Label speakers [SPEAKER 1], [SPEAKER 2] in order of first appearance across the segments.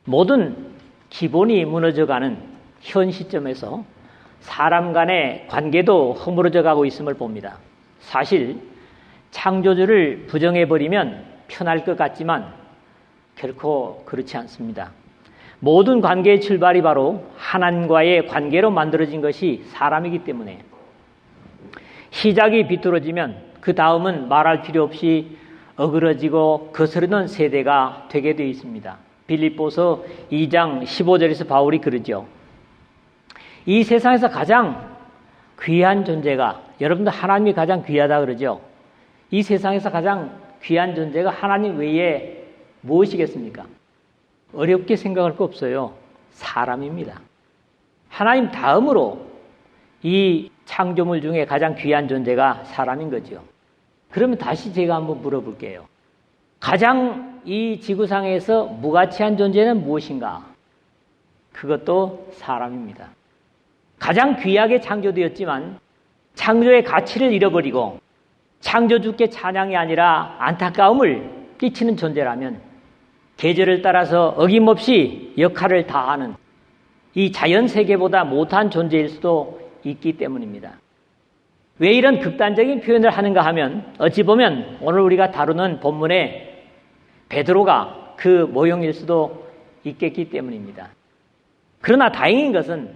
[SPEAKER 1] 모든 기본이 무너져가는 현 시점에서 사람 간의 관계도 허물어져 가고 있음을 봅니다. 사실 창조주를 부정해버리면 편할 것 같지만 결코 그렇지 않습니다. 모든 관계의 출발이 바로 하나님과의 관계로 만들어진 것이 사람이기 때문에 시작이 비뚤어지면 그 다음은 말할 필요 없이 어그러지고 거스르는 세대가 되게 되어 있습니다. 빌립보서 2장 15절에서 바울이 그러죠. 이 세상에서 가장 귀한 존재가, 여러분들 하나님이 가장 귀하다 그러죠. 이 세상에서 가장 귀한 존재가 하나님 외에 무엇이겠습니까? 어렵게 생각할 거 없어요. 사람입니다. 하나님 다음으로 이 창조물 중에 가장 귀한 존재가 사람인 거죠. 그러면 다시 제가 한번 물어볼게요. 가장 이 지구상에서 무가치한 존재는 무엇인가? 그것도 사람입니다. 가장 귀하게 창조되었지만 창조의 가치를 잃어버리고 창조주께 찬양이 아니라 안타까움을 끼치는 존재라면 계절을 따라서 어김없이 역할을 다하는 이 자연세계보다 못한 존재일 수도 있기 때문입니다. 왜 이런 극단적인 표현을 하는가 하면 어찌 보면 오늘 우리가 다루는 본문의 베드로가 그 모형일 수도 있겠기 때문입니다. 그러나 다행인 것은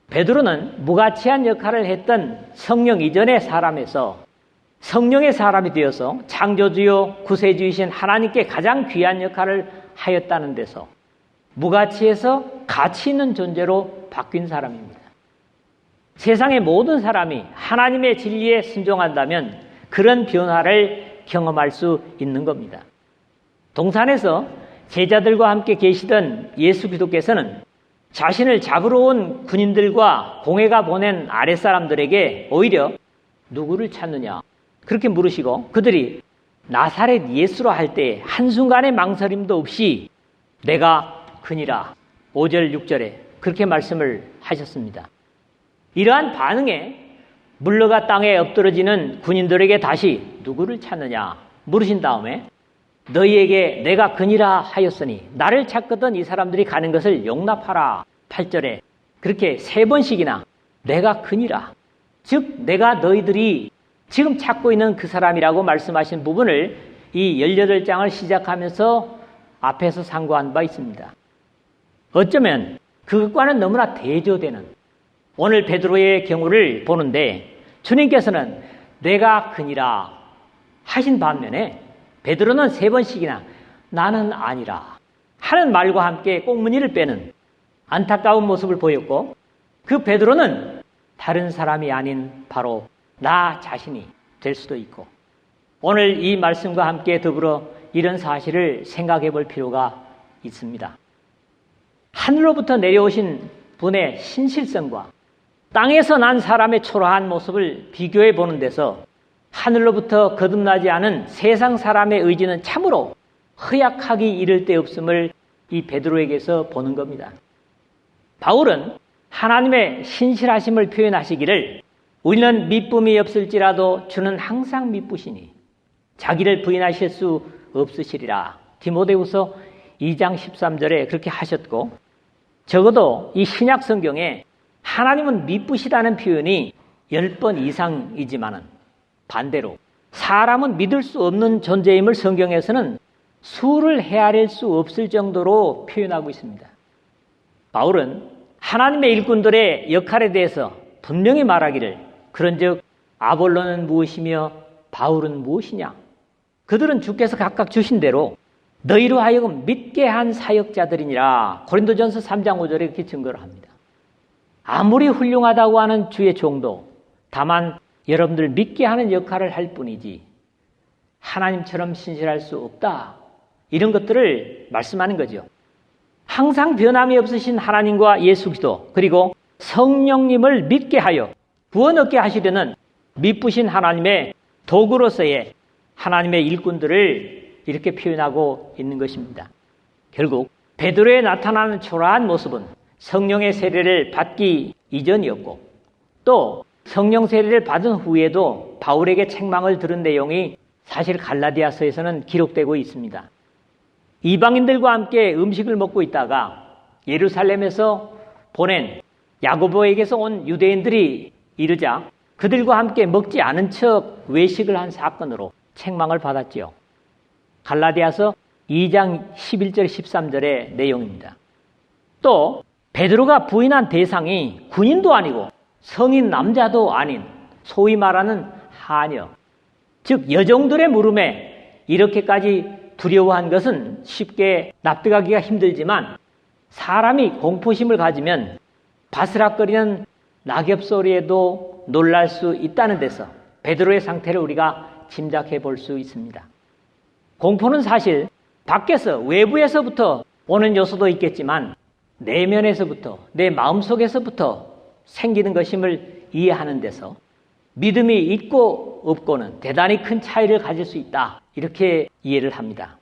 [SPEAKER 1] 베드로는 무가치한 역할을 했던 성령 이전의 사람에서 성령의 사람이 되어서 창조주요 구세주이신 하나님께 가장 귀한 역할을 하였다는 데서 무가치에서 가치 있는 존재로 바뀐 사람입니다. 세상의 모든 사람이 하나님의 진리에 순종한다면 그런 변화를 경험할 수 있는 겁니다. 동산에서 제자들과 함께 계시던 예수 그리스도께서는 자신을 잡으러 온 군인들과 공회가 보낸 아랫사람들에게 오히려 누구를 찾느냐 그렇게 물으시고 그들이 나사렛 예수로 할 때 한순간의 망설임도 없이 내가 그니라 5절 6절에 그렇게 말씀을 하셨습니다. 이러한 반응에 물러가 땅에 엎드러지는 군인들에게 다시 누구를 찾느냐 물으신 다음에 너희에게 내가 그니라 하였으니 나를 찾거든 이 사람들이 가는 것을 용납하라 8절에 그렇게 3번씩이나 내가 그니라 즉 내가 너희들이 지금 찾고 있는 그 사람이라고 말씀하신 부분을 이 18장을 시작하면서 앞에서 상고한 바 있습니다. 어쩌면 그것과는 너무나 대조되는 오늘 베드로의 경우를 보는데 주님께서는 내가 그니라 하신 반면에 베드로는 3번씩이나 나는 아니라 하는 말과 함께 꽁무니를 빼는 안타까운 모습을 보였고 그 베드로는 다른 사람이 아닌 바로 나 자신이 될 수도 있고 오늘 이 말씀과 함께 더불어 이런 사실을 생각해 볼 필요가 있습니다. 하늘로부터 내려오신 분의 신실성과 땅에서 난 사람의 초라한 모습을 비교해 보는 데서 하늘로부터 거듭나지 않은 세상 사람의 의지는 참으로 허약하기 이를 데 없음을 이 베드로에게서 보는 겁니다. 바울은 하나님의 신실하심을 표현하시기를 우리는 미쁨이 없을지라도 주는 항상 미쁘시니 자기를 부인하실 수 없으시리라. 디모데후서 2장 13절에 그렇게 하셨고 적어도 이 신약 성경에 하나님은 미쁘시다는 표현이 10번 이상이지만은 반대로 사람은 믿을 수 없는 존재임을 성경에서는 수를 헤아릴 수 없을 정도로 표현하고 있습니다. 바울은 하나님의 일꾼들의 역할에 대해서 분명히 말하기를 그런즉 아볼로는 무엇이며 바울은 무엇이냐 그들은 주께서 각각 주신 대로 너희로 하여금 믿게 한 사역자들이니라 고린도전서 3장 5절에 이렇게 증거를 합니다. 아무리 훌륭하다고 하는 주의 종도 다만 여러분들 믿게 하는 역할을 할 뿐이지 하나님처럼 신실할 수 없다. 이런 것들을 말씀하는 거죠. 항상 변함이 없으신 하나님과 예수 그리스도 그리고 성령님을 믿게 하여 구원 얻게 하시려는 미쁘신 하나님의 도구로서의 하나님의 일꾼들을 이렇게 표현하고 있는 것입니다. 결국 베드로에 나타나는 초라한 모습은 성령의 세례를 받기 이전이었고 또 성령 세례를 받은 후에도 바울에게 책망을 들은 내용이 사실 갈라디아서에서는 기록되고 있습니다. 이방인들과 함께 음식을 먹고 있다가 예루살렘에서 보낸 야고보에게서 온 유대인들이 이르자 그들과 함께 먹지 않은 척 외식을 한 사건으로 책망을 받았지요. 갈라디아서 2장 11절 13절의 내용입니다. 또 베드로가 부인한 대상이 군인도 아니고 성인 남자도 아닌 소위 말하는 하녀, 즉 여종들의 물음에 이렇게까지 두려워한 것은 쉽게 납득하기가 힘들지만 사람이 공포심을 가지면 바스락거리는 낙엽 소리에도 놀랄 수 있다는 데서 베드로의 상태를 우리가 짐작해 볼 수 있습니다. 공포는 사실 밖에서 외부에서부터 오는 요소도 있겠지만 내면에서부터 내 마음속에서부터 생기는 것임을 이해하는 데서 믿음이 있고 없고는 대단히 큰 차이를 가질 수 있다. 이렇게 이해를 합니다.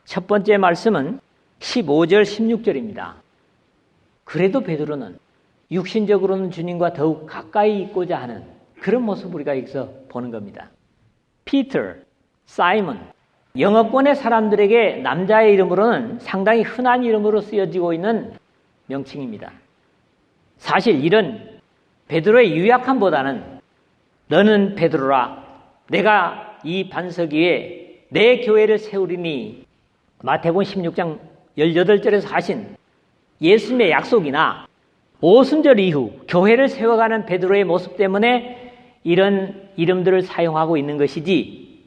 [SPEAKER 1] 첫 번째 말씀은 15절 16절입니다. 그래도 베드로는 육신적으로는 주님과 더욱 가까이 있고자 하는 그런 모습을 우리가 여기서 보는 겁니다. 피터, 사이먼, 영어권의 사람들에게 남자의 이름으로는 상당히 흔한 이름으로 쓰여지고 있는 명칭입니다. 사실 이런 베드로의 유약함보다는 너는 베드로라 내가 이 반석 위에 내 교회를 세우리니 마태복음 16장 18절에서 하신 예수님의 약속이나 오순절 이후 교회를 세워가는 베드로의 모습 때문에 이런 이름들을 사용하고 있는 것이지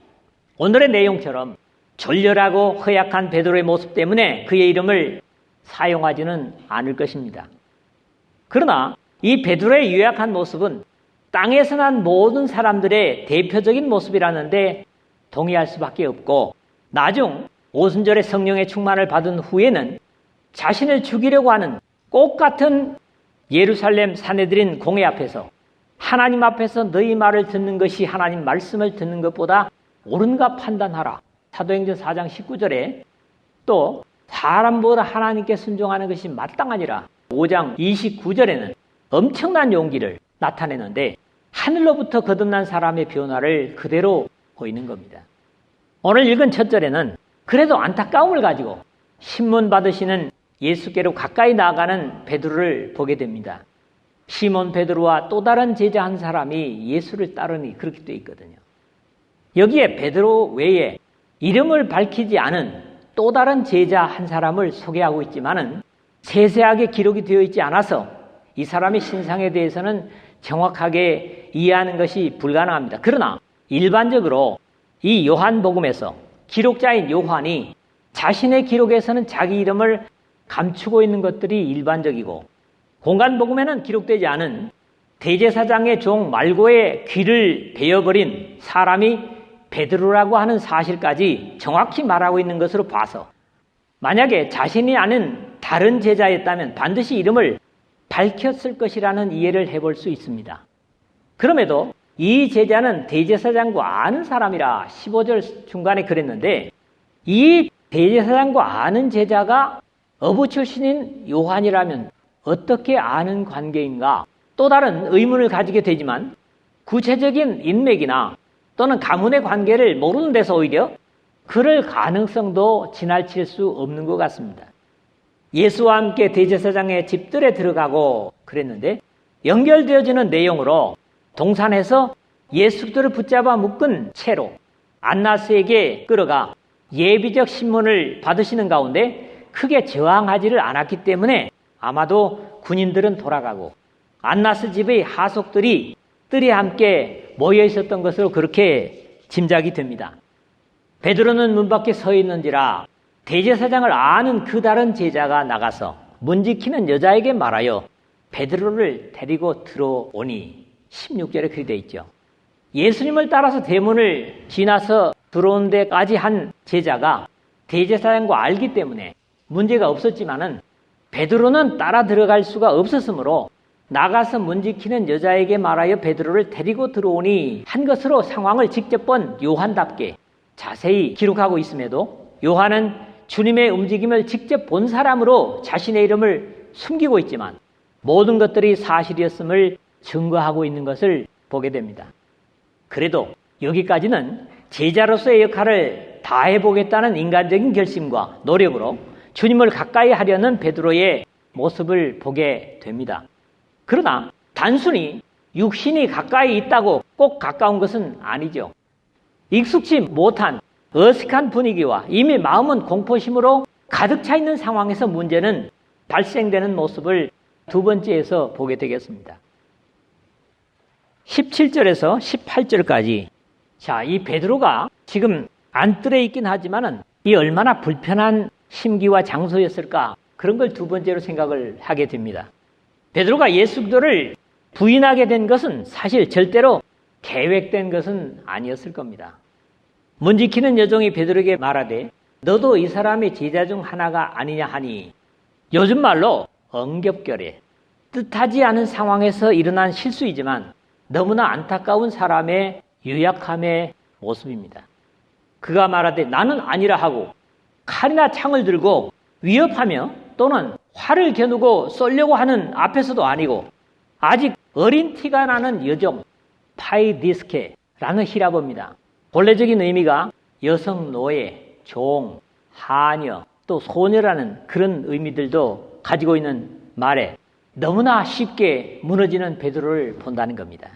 [SPEAKER 1] 오늘의 내용처럼 졸렬하고 허약한 베드로의 모습 때문에 그의 이름을 사용하지는 않을 것입니다. 그러나 이 베드로의 유약한 모습은 땅에서 난 모든 사람들의 대표적인 모습이라는데 동의할 수밖에 없고 나중 오순절의 성령의 충만을 받은 후에는 자신을 죽이려고 하는 꽃 같은 예루살렘 사내들인 공회 앞에서 하나님 앞에서 너희 말을 듣는 것이 하나님 말씀을 듣는 것보다 옳은가 판단하라. 사도행전 4장 19절에 또 사람보다 하나님께 순종하는 것이 마땅하니라. 5장 29절에는 엄청난 용기를 나타내는데 하늘로부터 거듭난 사람의 변화를 그대로 보이는 겁니다. 오늘 읽은 첫 절에는 그래도 안타까움을 가지고 신문 받으시는 예수께로 가까이 나아가는 베드로를 보게 됩니다. 시몬 베드로와 또 다른 제자 한 사람이 예수를 따르니 그렇게 되어 있거든요. 여기에 베드로 외에 이름을 밝히지 않은 또 다른 제자 한 사람을 소개하고 있지만은 세세하게 기록이 되어 있지 않아서 이 사람의 신상에 대해서는 정확하게 이해하는 것이 불가능합니다. 그러나 일반적으로 이 요한복음에서 기록자인 요한이 자신의 기록에서는 자기 이름을 감추고 있는 것들이 일반적이고 공간복음에는 기록되지 않은 대제사장의 종 말고의 귀를 베어버린 사람이 베드로라고 하는 사실까지 정확히 말하고 있는 것으로 봐서 만약에 자신이 아는 다른 제자였다면 반드시 이름을 밝혔을 것이라는 이해를 해볼 수 있습니다. 그럼에도 이 제자는 대제사장과 아는 사람이라 15절 중간에 그랬는데 이 대제사장과 아는 제자가 어부 출신인 요한이라면 어떻게 아는 관계인가? 또 다른 의문을 가지게 되지만 구체적인 인맥이나 또는 가문의 관계를 모르는 데서 오히려 그럴 가능성도 지나칠 수 없는 것 같습니다. 예수와 함께 대제사장의 집들에 들어가고 그랬는데 연결되어지는 내용으로 동산에서 예수들을 붙잡아 묶은 채로 안나스에게 끌어가 예비적 신문을 받으시는 가운데 크게 저항하지를 않았기 때문에 아마도 군인들은 돌아가고 안나스 집의 하속들이 뜰에 함께 모여 있었던 것으로 그렇게 짐작이 됩니다. 베드로는 문 밖에 서 있는지라 대제사장을 아는 그 다른 제자가 나가서 문 지키는 여자에게 말하여 베드로를 데리고 들어오니 16절에 그렇게 되어 있죠. 예수님을 따라서 대문을 지나서 들어온 데까지 한 제자가 대제사장과 알기 때문에 문제가 없었지만은 베드로는 따라 들어갈 수가 없었으므로 나가서 문 지키는 여자에게 말하여 베드로를 데리고 들어오니 한 것으로 상황을 직접 본 요한답게 자세히 기록하고 있음에도 요한은 주님의 움직임을 직접 본 사람으로 자신의 이름을 숨기고 있지만 모든 것들이 사실이었음을 증거하고 있는 것을 보게 됩니다. 그래도 여기까지는 제자로서의 역할을 다 해보겠다는 인간적인 결심과 노력으로 주님을 가까이 하려는 베드로의 모습을 보게 됩니다. 그러나 단순히 육신이 가까이 있다고 꼭 가까운 것은 아니죠. 익숙치 못한 어색한 분위기와 이미 마음은 공포심으로 가득 차 있는 상황에서 문제는 발생되는 모습을 두 번째에서 보게 되겠습니다. 17절에서 18절까지 자, 이 베드로가 지금 안뜰에 있긴 하지만은 이 얼마나 불편한 심기와 장소였을까 그런 걸 두 번째로 생각을 하게 됩니다. 베드로가 예수 그리스도를 부인하게 된 것은 사실 절대로 계획된 것은 아니었을 겁니다. 문 지키는 여종이 베드로에게 말하되 너도 이 사람의 제자 중 하나가 아니냐 하니 요즘 말로 엉겹결에 뜻하지 않은 상황에서 일어난 실수이지만 너무나 안타까운 사람의 유약함의 모습입니다. 그가 말하되 나는 아니라 하고 칼이나 창을 들고 위협하며 또는 활을 겨누고 쏘려고 하는 앞에서도 아니고 아직 어린 티가 나는 여종 파이디스케라는 히라보입니다. 본래적인 의미가 여성, 노예, 종, 하녀, 또 소녀라는 그런 의미들도 가지고 있는 말에 너무나 쉽게 무너지는 베드로를 본다는 겁니다.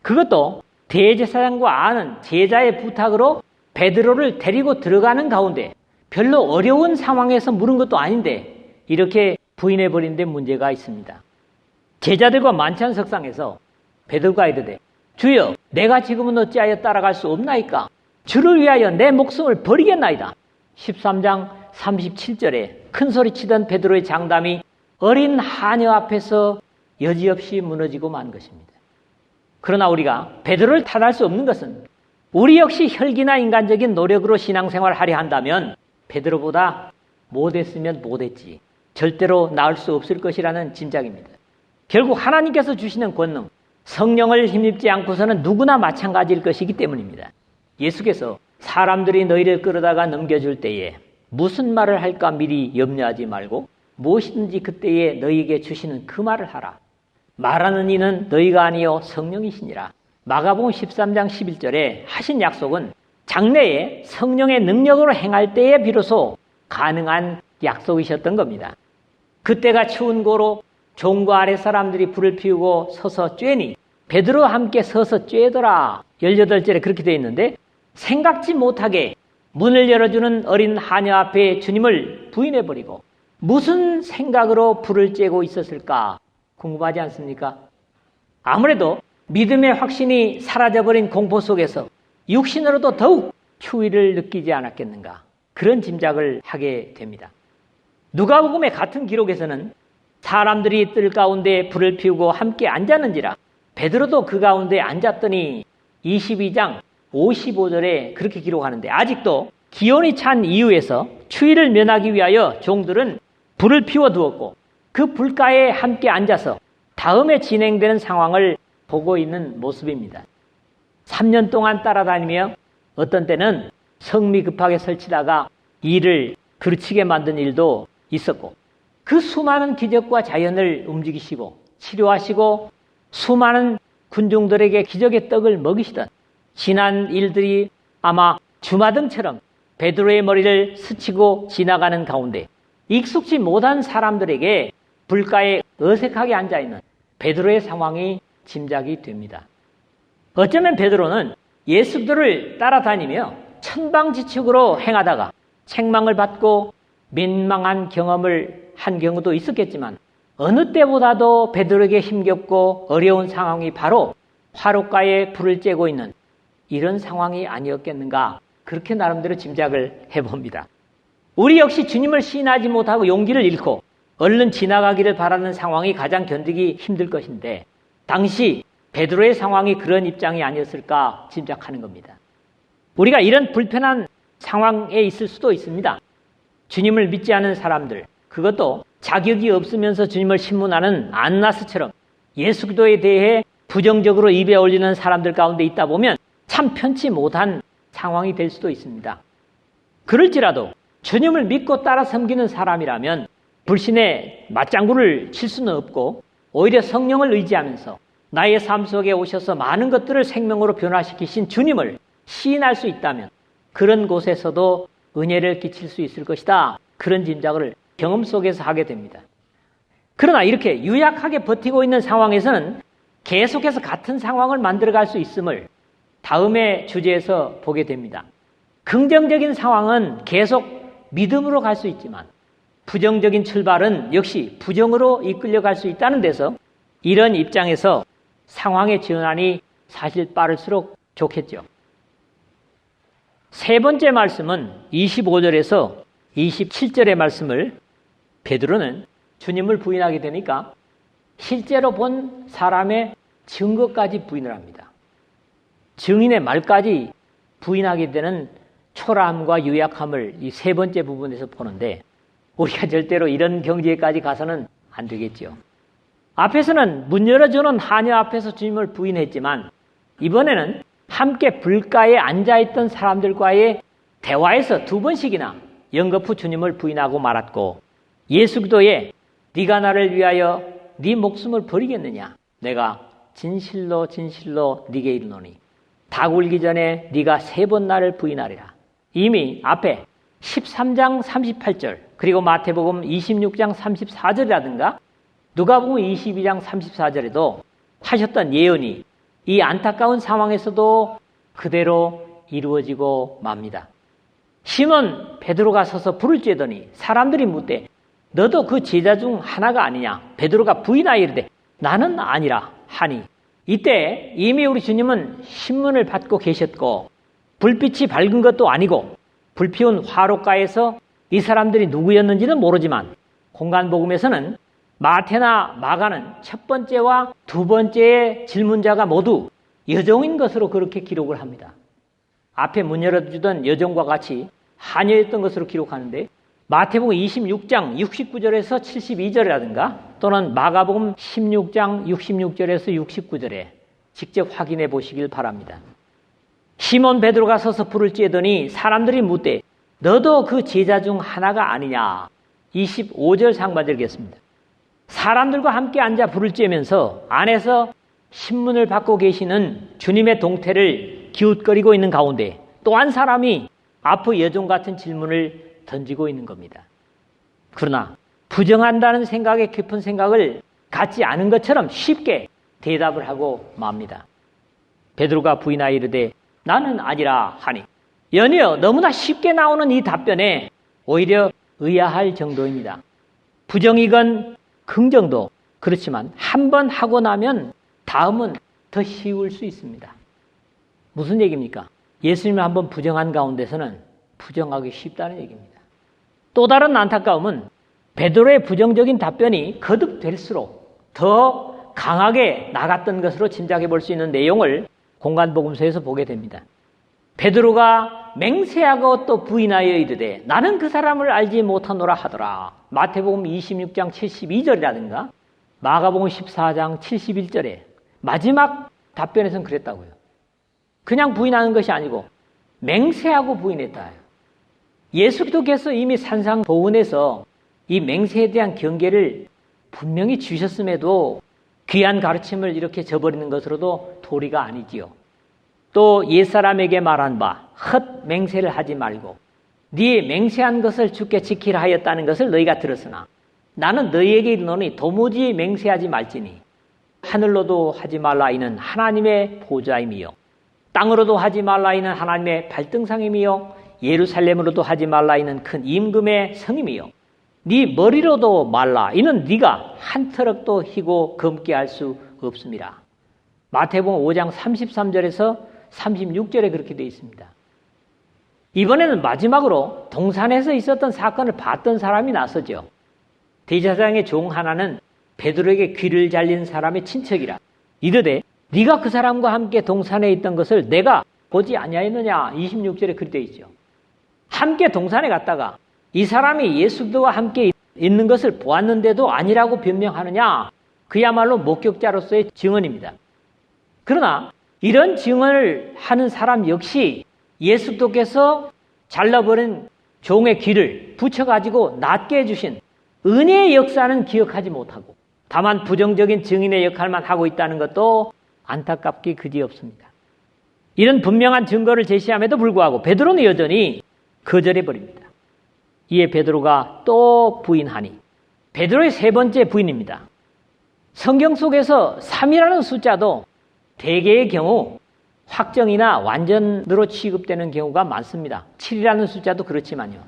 [SPEAKER 1] 그것도 대제사장과 아는 제자의 부탁으로 베드로를 데리고 들어가는 가운데 별로 어려운 상황에서 물은 것도 아닌데 이렇게 부인해버린 데 문제가 있습니다. 제자들과 만찬 석상에서 베드로가 이르되 주여 내가 지금은 어찌하여 따라갈 수 없나이까 주를 위하여 내 목숨을 버리겠나이다. 13장 37절에 큰소리치던 베드로의 장담이 어린 하녀 앞에서 여지없이 무너지고 만 것입니다. 그러나 우리가 베드로를 탓할 수 없는 것은 우리 역시 혈기나 인간적인 노력으로 신앙생활을 하려 한다면 베드로보다 못했으면 못했지 절대로 나을 수 없을 것이라는 짐작입니다. 결국 하나님께서 주시는 권능, 성령을 힘입지 않고서는 누구나 마찬가지일 것이기 때문입니다. 예수께서 사람들이 너희를 끌어다가 넘겨줄 때에 무슨 말을 할까 미리 염려하지 말고 무엇이든지 그때에 너희에게 주시는 그 말을 하라. 말하는 이는 너희가 아니요 성령이시니라. 마가복음 13장 11절에 하신 약속은 장래에 성령의 능력으로 행할 때에 비로소 가능한 약속이셨던 겁니다. 그때가 추운 고로 종과 아랫 사람들이 불을 피우고 서서 쬐니 베드로와 함께 서서 쬐더라. 18절에 그렇게 되어 있는데 생각지 못하게 문을 열어주는 어린 하녀 앞에 주님을 부인해버리고 무슨 생각으로 불을 쬐고 있었을까 궁금하지 않습니까? 아무래도 믿음의 확신이 사라져버린 공포 속에서 육신으로도 더욱 추위를 느끼지 않았겠는가 그런 짐작을 하게 됩니다. 누가복음의 같은 기록에서는 사람들이 뜰 가운데 불을 피우고 함께 앉았는지라 베드로도 그 가운데 앉았더니 22장 55절에 그렇게 기록하는데 아직도 기온이 찬 이유에서 추위를 면하기 위하여 종들은 불을 피워두었고 그 불가에 함께 앉아서 다음에 진행되는 상황을 보고 있는 모습입니다. 3년 동안 따라다니며 어떤 때는 성미 급하게 설치다가 일을 그르치게 만든 일도 있었고 그 수많은 기적과 자연을 움직이시고 치료하시고 수많은 군중들에게 기적의 떡을 먹이시던 지난 일들이 아마 주마등처럼 베드로의 머리를 스치고 지나가는 가운데 익숙지 못한 사람들에게 불가에 어색하게 앉아있는 베드로의 상황이 짐작이 됩니다. 어쩌면 베드로는 예수들을 따라다니며 천방지축으로 행하다가 책망을 받고 민망한 경험을 한 경우도 있었겠지만 어느 때보다도 베드로에게 힘겹고 어려운 상황이 바로 화롯가에 불을 쬐고 있는 이런 상황이 아니었겠는가 그렇게 나름대로 짐작을 해봅니다. 우리 역시 주님을 시인하지 못하고 용기를 잃고 얼른 지나가기를 바라는 상황이 가장 견디기 힘들 것인데 당시 베드로의 상황이 그런 입장이 아니었을까 짐작하는 겁니다. 우리가 이런 불편한 상황에 있을 수도 있습니다. 주님을 믿지 않은 사람들, 그것도 자격이 없으면서 주님을 신문하는 안나스처럼 예수 그리스도에 대해 부정적으로 입에 올리는 사람들 가운데 있다 보면 참 편치 못한 상황이 될 수도 있습니다. 그럴지라도 주님을 믿고 따라 섬기는 사람이라면 불신의 맞장구를 칠 수는 없고 오히려 성령을 의지하면서 나의 삶 속에 오셔서 많은 것들을 생명으로 변화시키신 주님을 시인할 수 있다면 그런 곳에서도 은혜를 끼칠 수 있을 것이다. 그런 짐작을 경험 속에서 하게 됩니다. 그러나 이렇게 유약하게 버티고 있는 상황에서는 계속해서 같은 상황을 만들어갈 수 있음을 다음의 주제에서 보게 됩니다. 긍정적인 상황은 계속 믿음으로 갈 수 있지만 부정적인 출발은 역시 부정으로 이끌려갈 수 있다는 데서 이런 입장에서 상황의 전환이 사실 빠를수록 좋겠죠. 세 번째 말씀은 25절에서 27절의 말씀을 베드로는 주님을 부인하게 되니까 실제로 본 사람의 증거까지 부인을 합니다. 증인의 말까지 부인하게 되는 초라함과 유약함을 이 세 번째 부분에서 보는데 우리가 절대로 이런 경지에까지 가서는 안 되겠죠. 앞에서는 문 열어주는 하녀 앞에서 주님을 부인했지만 이번에는 함께 불가에 앉아있던 사람들과의 대화에서 두 번씩이나 연거푸 주님을 부인하고 말았고 예수 그리스도의 네가 나를 위하여 네 목숨을 버리겠느냐? 내가 진실로 진실로 네게 이르노니 닭 울기 전에 네가 3번 나를 부인하리라. 이미 앞에 13장 38절 그리고 마태복음 26장 34절이라든가 누가복음 22장 34절에도 하셨던 예언이 이 안타까운 상황에서도 그대로 이루어지고 맙니다. 시몬 베드로가 서서 불을 쬐더니 사람들이 묻되 너도 그 제자 중 하나가 아니냐? 베드로가 부인하여 이르되 나는 아니라 하니 이때 이미 우리 주님은 신문을 받고 계셨고 불빛이 밝은 것도 아니고 불피운 화롯가에서 이 사람들이 누구였는지는 모르지만 공간복음에서는 마태나 마가는 첫 번째와 두 번째의 질문자가 모두 여종인 것으로 그렇게 기록을 합니다. 앞에 문 열어주던 여종과 같이 하녀였던 것으로 기록하는데 마태복음 26장 69절에서 72절이라든가 또는 마가복음 16장 66절에서 69절에 직접 확인해 보시길 바랍니다. 시몬 베드로가 서서 불을 쬐더니 사람들이 묻되 너도 그 제자 중 하나가 아니냐? 25절 상반절 읽겠습니다. 사람들과 함께 앉아 불을 쬐면서 안에서 신문을 받고 계시는 주님의 동태를 기웃거리고 있는 가운데 또 한 사람이 앞의 여종 같은 질문을 던지고 있는 겁니다. 그러나 부정한다는 생각에 깊은 생각을 갖지 않은 것처럼 쉽게 대답을 하고 맙니다. 베드로가 부인하여 이르되 나는 아니라 하니 연이어 너무나 쉽게 나오는 이 답변에 오히려 의아할 정도입니다. 부정이건 긍정도 그렇지만 한 번 하고 나면 다음은 더 쉬울 수 있습니다. 무슨 얘기입니까? 예수님을 한번 부정한 가운데서는 부정하기 쉽다는 얘기입니다. 또 다른 안타까움은 베드로의 부정적인 답변이 거듭될수록 더 강하게 나갔던 것으로 짐작해 볼 수 있는 내용을 공간복음서에서 보게 됩니다. 베드로가 맹세하고 또 부인하여 이르되 나는 그 사람을 알지 못하노라 하더라. 마태복음 26장 72절이라든가 마가복음 14장 71절에 마지막 답변에서는 그랬다고요. 그냥 부인하는 것이 아니고 맹세하고 부인했다. 예수 그리스도께서 이미 산상보훈에서 이 맹세에 대한 경계를 분명히 주셨음에도 귀한 가르침을 이렇게 저버리는 것으로도 도리가 아니지요. 또 옛사람에게 말한 바 헛 맹세를 하지 말고 네 맹세한 것을 주께 지키라 하였다는 것을 너희가 들었으나 나는 너희에게 이르노니 도무지 맹세하지 말지니 하늘로도 하지 말라 이는 하나님의 보좌임이요 땅으로도 하지 말라 이는 하나님의 발등상임이요 예루살렘으로도 하지 말라 이는 큰 임금의 성임이요 네 머리로도 말라 이는 네가 한 터럭도 희고 검게 할 수 없음이라. 마태복음 5장 33절에서 36절에 그렇게 되어 있습니다. 이번에는 마지막으로 동산에서 있었던 사건을 봤던 사람이 나서죠. 대제사장의 종 하나는 베드로에게 귀를 잘린 사람의 친척이라 이르되 네가 그 사람과 함께 동산에 있던 것을 내가 보지 아니하였느냐. 26절에 그렇게 되어 있죠. 함께 동산에 갔다가 이 사람이 예수 그리스도와 함께 있는 것을 보았는데도 아니라고 변명하느냐. 그야말로 목격자로서의 증언입니다. 그러나 이런 증언을 하는 사람 역시 예수 그리스도께서 잘라버린 종의 귀를 붙여가지고 낫게 해주신 은혜의 역사는 기억하지 못하고 다만 부정적인 증인의 역할만 하고 있다는 것도 안타깝기 그지없습니다. 이런 분명한 증거를 제시함에도 불구하고 베드로는 여전히 거절해 버립니다. 이에 베드로가 또 부인하니, 베드로의 세 번째 부인입니다. 성경 속에서 3이라는 숫자도 대개의 경우 확정이나 완전으로 취급되는 경우가 많습니다. 7이라는 숫자도 그렇지만요.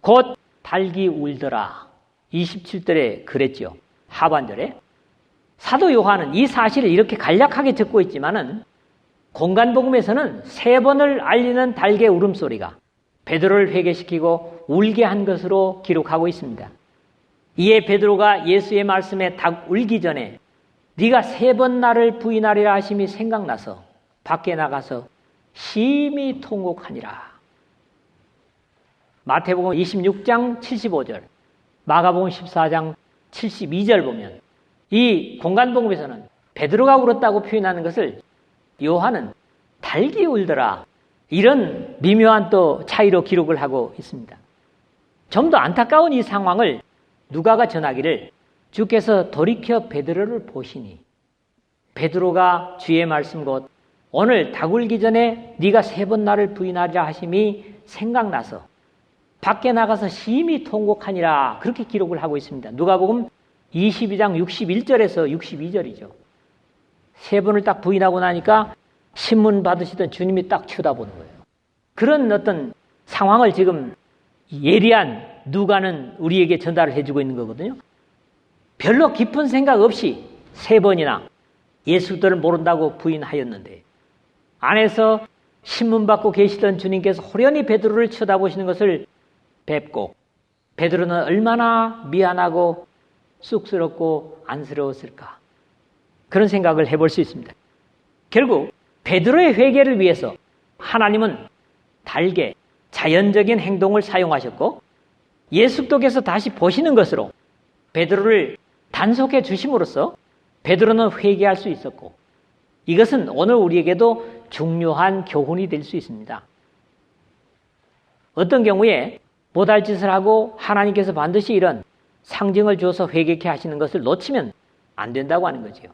[SPEAKER 1] 곧 달기 울더라. 27절에 그랬죠. 하반절에. 사도 요한은 이 사실을 이렇게 간략하게 적고 있지만은 공간복음에서는 3번을 알리는 달개 울음소리가 베드로를 회개시키고 울게 한 것으로 기록하고 있습니다. 이에 베드로가 예수의 말씀에 닭 울기 전에 네가 3번 나를 부인하리라 하심이 생각나서 밖에 나가서 심히 통곡하니라. 마태복음 26장 75절, 마가복음 14장 72절 보면 이 공간복음에서는 베드로가 울었다고 표현하는 것을 요한은 달기 울더라, 이런 미묘한 또 차이로 기록을 하고 있습니다. 좀 더 안타까운 이 상황을 누가가 전하기를 주께서 돌이켜 베드로를 보시니 베드로가 주의 말씀 곧 오늘 닭 울기 전에 네가 3번 나를 부인하리라 하심이 생각나서 밖에 나가서 심히 통곡하니라, 그렇게 기록을 하고 있습니다. 누가복음 22장 61절에서 62절이죠. 3번을 딱 부인하고 나니까 신문 받으시던 주님이 딱 쳐다보는 거예요. 그런 어떤 상황을 지금 예리한 누가는 우리에게 전달을 해주고 있는 거거든요. 별로 깊은 생각 없이 3번이나 예수들을 모른다고 부인하였는데 안에서 신문 받고 계시던 주님께서 호련히 베드로를 쳐다보시는 것을 뵙고 베드로는 얼마나 미안하고 쑥스럽고 안쓰러웠을까, 그런 생각을 해볼 수 있습니다. 결국 베드로의 회개를 위해서 하나님은 달게 자연적인 행동을 사용하셨고 예수께서 다시 보시는 것으로 베드로를 단속해 주심으로써 베드로는 회개할 수 있었고, 이것은 오늘 우리에게도 중요한 교훈이 될 수 있습니다. 어떤 경우에 못할 짓을 하고 하나님께서 반드시 이런 상징을 줘서 회개케 하시는 것을 놓치면 안 된다고 하는 거죠.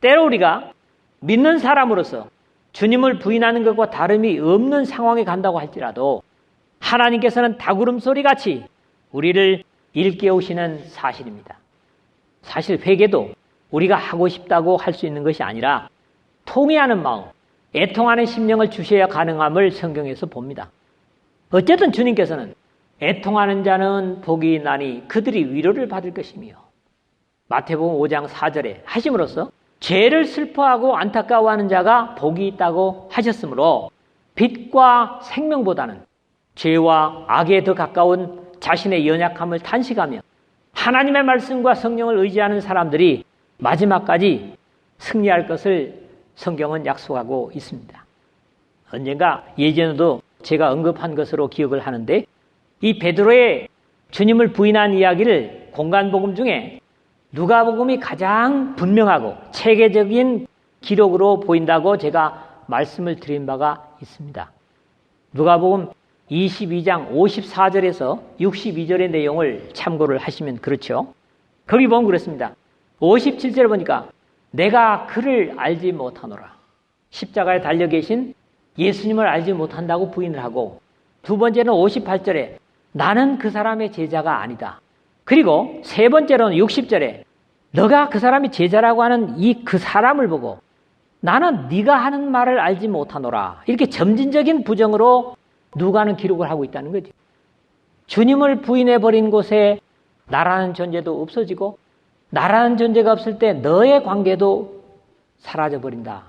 [SPEAKER 1] 때로 우리가 믿는 사람으로서 주님을 부인하는 것과 다름이 없는 상황에 간다고 할지라도 하나님께서는 닭울음소리 같이 우리를 일깨우시는 사실입니다. 사실 회개도 우리가 하고 싶다고 할 수 있는 것이 아니라 통회하는 마음, 애통하는 심령을 주셔야 가능함을 성경에서 봅니다. 어쨌든 주님께서는 애통하는 자는 복이 나니 그들이 위로를 받을 것이며, 마태복음 5장 4절에 하심으로써 죄를 슬퍼하고 안타까워하는 자가 복이 있다고 하셨으므로 빛과 생명보다는 죄와 악에 더 가까운 자신의 연약함을 탄식하며 하나님의 말씀과 성령을 의지하는 사람들이 마지막까지 승리할 것을 성경은 약속하고 있습니다. 언젠가 예전에도 제가 언급한 것으로 기억을 하는데, 이 베드로의 주님을 부인한 이야기를 공간복음 중에 누가복음이 가장 분명하고 체계적인 기록으로 보인다고 제가 말씀을 드린 바가 있습니다. 누가복음 22장 54절에서 62절의 내용을 참고를 하시면 그렇죠. 거기 보면 그렇습니다. 57절에 보니까 내가 그를 알지 못하노라. 십자가에 달려 계신 예수님을 알지 못한다고 부인을 하고, 두 번째는 58절에 나는 그 사람의 제자가 아니다. 그리고 세 번째로는 60절에 너가 그 사람이 제자라고 하는 이 그 사람을 보고 나는 네가 하는 말을 알지 못하노라. 이렇게 점진적인 부정으로 누가는 기록을 하고 있다는 거죠. 주님을 부인해버린 곳에 나라는 존재도 없어지고 나라는 존재가 없을 때 너의 관계도 사라져버린다.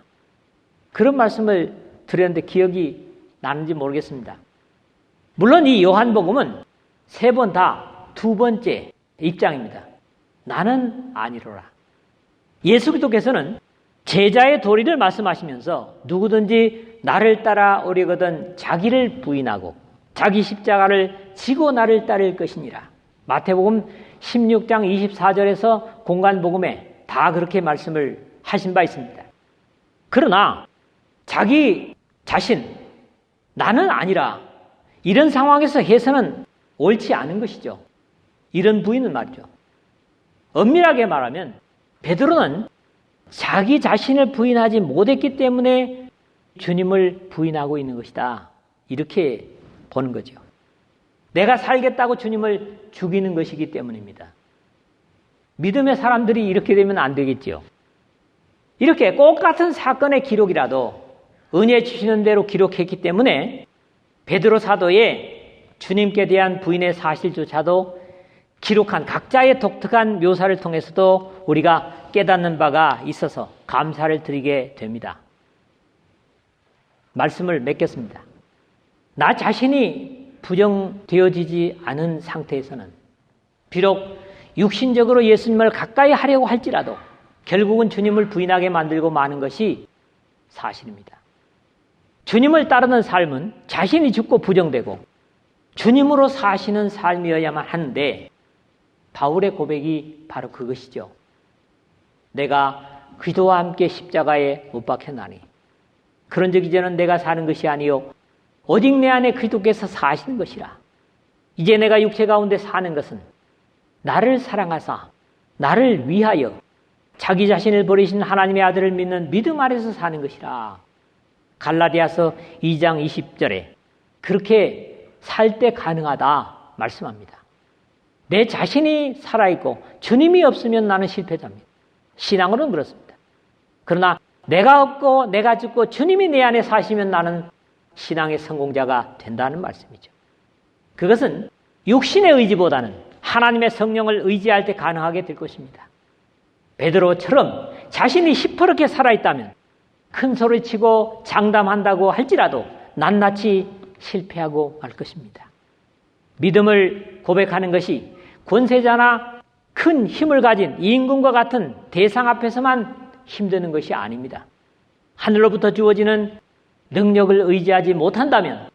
[SPEAKER 1] 그런 말씀을 드렸는데 기억이 나는지 모르겠습니다. 물론 이 요한복음은 세 번 다 두 번째 입장입니다. 나는 아니로라. 예수 그리스도께서는 제자의 도리를 말씀하시면서 누구든지 나를 따라 오려거든 자기를 부인하고 자기 십자가를 지고 나를 따를 것이니라. 마태복음 16장 24절에서 공간복음에 다 그렇게 말씀을 하신 바 있습니다. 그러나 자기 자신, 나는 아니라, 이런 상황에서 해서는 옳지 않은 것이죠. 이런 부인은 말이죠. 엄밀하게 말하면 베드로는 자기 자신을 부인하지 못했기 때문에 주님을 부인하고 있는 것이다. 이렇게 보는 거죠. 내가 살겠다고 주님을 죽이는 것이기 때문입니다. 믿음의 사람들이 이렇게 되면 안 되겠지요. 이렇게 똑같은 사건의 기록이라도 은혜 주시는 대로 기록했기 때문에 베드로 사도의 주님께 대한 부인의 사실조차도 기록한 각자의 독특한 묘사를 통해서도 우리가 깨닫는 바가 있어서 감사를 드리게 됩니다. 말씀을 맺겠습니다. 나 자신이 부정되어지지 않은 상태에서는 비록 육신적으로 예수님을 가까이 하려고 할지라도 결국은 주님을 부인하게 만들고 마는 것이 사실입니다. 주님을 따르는 삶은 자신이 죽고 부정되고 주님으로 사시는 삶이어야만 하는데 바울의 고백이 바로 그것이죠. 내가 그리스도와 함께 십자가에 못 박혔나니 그런즉 이제는 내가 사는 것이 아니요 오직 내 안에 그리스도께서 사시는 것이라. 이제 내가 육체 가운데 사는 것은 나를 사랑하사 나를 위하여 자기 자신을 버리신 하나님의 아들을 믿는 믿음 아래서 사는 것이라. 갈라디아서 2장 20절에 그렇게 살 때 가능하다 말씀합니다. 내 자신이 살아있고 주님이 없으면 나는 실패자입니다. 신앙으로는 그렇습니다. 그러나 내가 없고 내가 죽고 주님이 내 안에 사시면 나는 신앙의 성공자가 된다는 말씀이죠. 그것은 육신의 의지보다는 하나님의 성령을 의지할 때 가능하게 될 것입니다. 베드로처럼 자신이 시퍼렇게 살아있다면 큰 소리치고 장담한다고 할지라도 낱낱이 실패하고 말 것입니다. 믿음을 고백하는 것이 권세자나 큰 힘을 가진 임금과 같은 대상 앞에서만 힘드는 것이 아닙니다. 하늘로부터 주어지는 능력을 의지하지 못한다면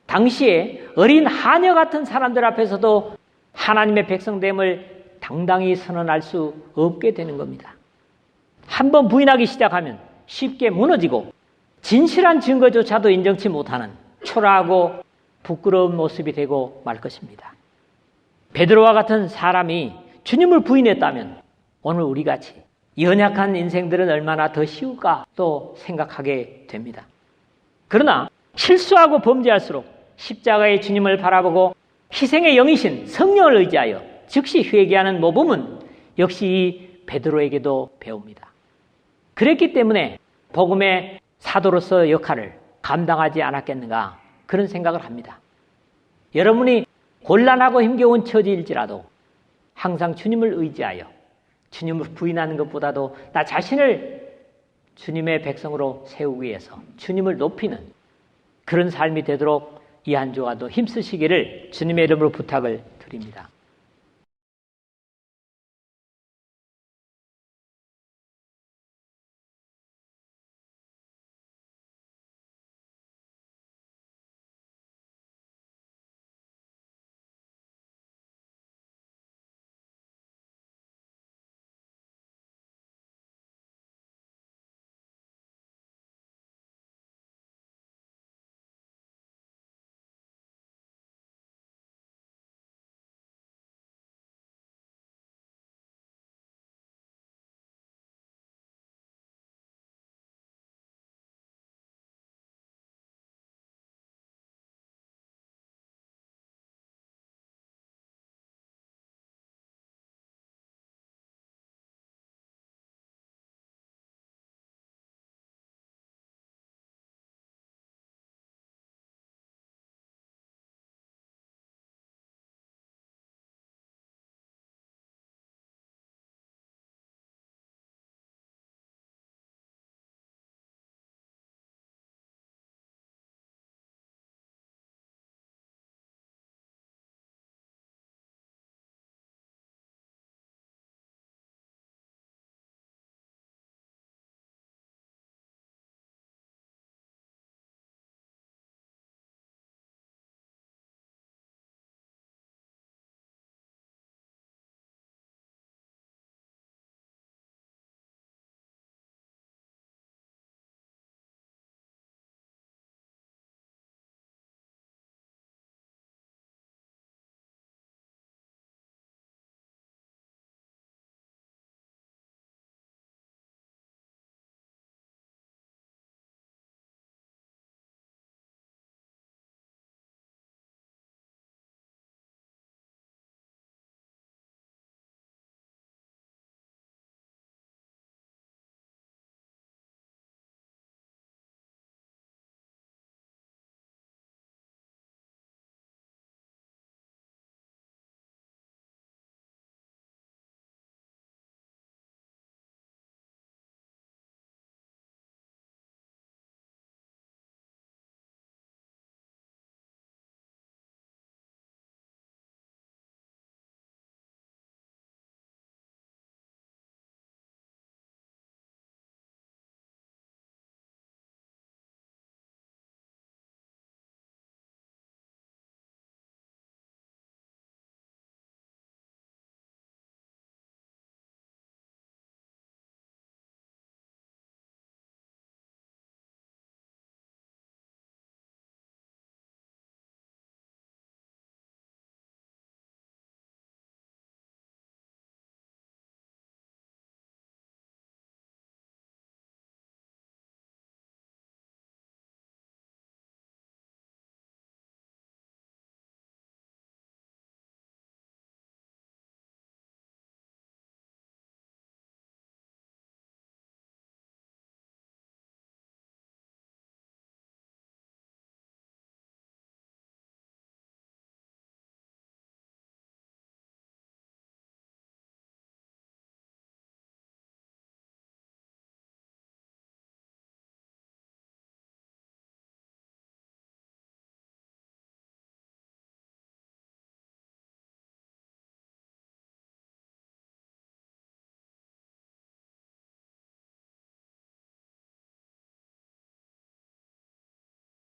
[SPEAKER 1] 당시에 어린 하녀 같은 사람들 앞에서도 하나님의 백성됨을 당당히 선언할 수 없게 되는 겁니다. 한번 부인하기 시작하면 쉽게 무너지고 진실한 증거조차도 인정치 못하는 초라하고 부끄러운 모습이 되고 말 것입니다. 베드로와 같은 사람이 주님을 부인했다면 오늘 우리같이 연약한 인생들은 얼마나 더 쉬울까 또 생각하게 됩니다. 그러나 실수하고 범죄할수록 십자가의 주님을 바라보고 희생의 영이신 성령을 의지하여 즉시 회개하는 모범은 역시 이 베드로에게도 배웁니다. 그랬기 때문에 복음의 사도로서 역할을 감당하지 않았겠는가 그런 생각을 합니다. 여러분이 곤란하고 힘겨운 처지일지라도 항상 주님을 의지하여 주님을 부인하는 것보다도 나 자신을 주님의 백성으로 세우기 위해서 주님을 높이는 그런 삶이 되도록 이 한 주간도 힘쓰시기를 주님의 이름으로 부탁을 드립니다.